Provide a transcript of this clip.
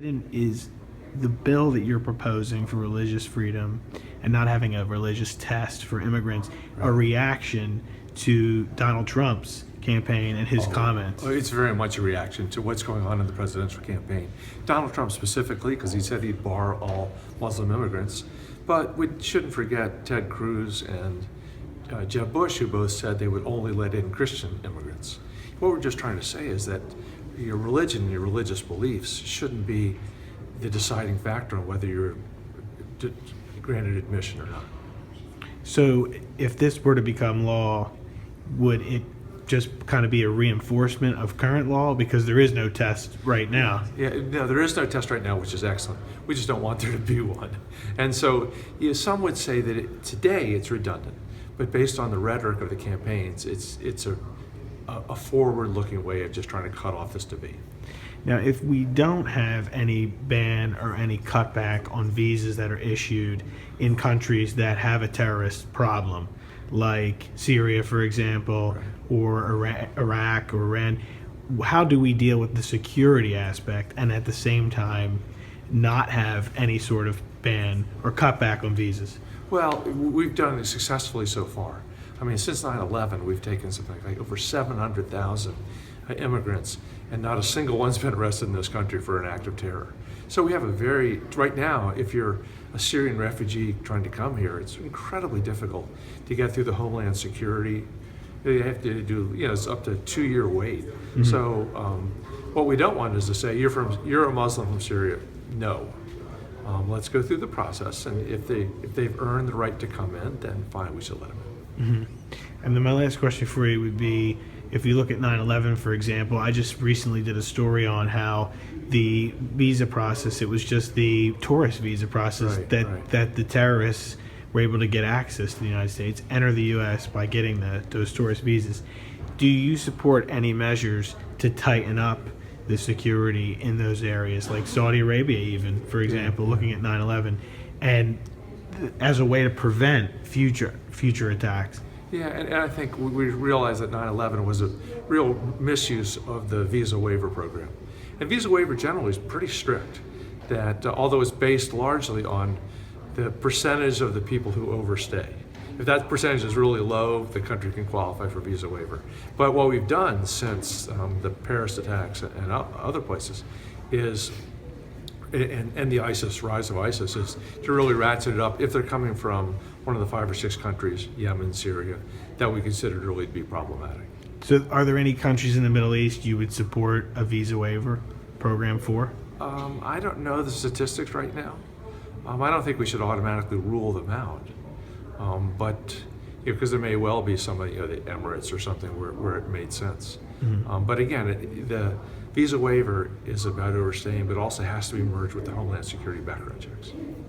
Is the bill that you're proposing for religious freedom and not having a religious test for immigrants a reaction to Donald Trump's campaign and his comments? It's very much a reaction to what's going on in the presidential campaign. Donald Trump specifically, because he said he'd bar all Muslim immigrants. But we shouldn't forget Ted Cruz and Jeb Bush, who both said they would only let in Christian immigrants. What we're just trying to say is that your religion and your religious beliefs shouldn't be the deciding factor on whether you're granted admission or not. So if this were to become law, would it just kind of be a reinforcement of current law because there is no test right now? Yeah, no, there is no test right now, which is excellent. We just don't want there to be one. And so some would say that today it's redundant, but based on the rhetoric of the campaigns, it's a forward-looking way of just trying to cut off this debate. Now, if we don't have any ban or any cutback on visas that are issued in countries that have a terrorist problem, like Syria, for example, or Iraq or Iran, how do we deal with the security aspect and at the same time not have any sort of ban or cutback on visas? Well, we've done it successfully so far. I mean, since 9/11, we've taken something like over 700,000 immigrants, and not a single one's been arrested in this country for an act of terror. So we have right now, if you're a Syrian refugee trying to come here, it's incredibly difficult to get through the Homeland Security. They have to do, it's up to a 2-year wait. Mm-hmm. So what we don't want is to say, you're a Muslim from Syria. No. Let's go through the process, and if they've earned the right to come in, then fine, we should let them in. Mm-hmm. And then my last question for you would be, if you look at 9/11, for example, I just recently did a story on how the visa process, it was just the tourist visa process that the terrorists were able to get access to the United States, enter the U.S. by getting those tourist visas. Do you support any measures to tighten up the security in those areas, like Saudi Arabia even, for example, looking at 9/11, and as a way to prevent future attacks? Yeah, and I think we realized that 9/11 was a real misuse of the visa waiver program. And visa waiver generally is pretty strict, that although it's based largely on the percentage of the people who overstay. If that percentage is really low, the country can qualify for visa waiver. But what we've done since the Paris attacks and other places is, and the rise of ISIS, is to really ratchet it up if they're coming from one of the 5 or 6 countries, Yemen, Syria, that we consider really to be problematic. So are there any countries in the Middle East you would support a visa waiver program for? I don't know the statistics right now. I don't think we should automatically rule them out. But because there may well be some of the Emirates or something where it made sense. Mm-hmm. But again, the visa waiver is about overstaying, but also has to be merged with the Homeland Security background checks.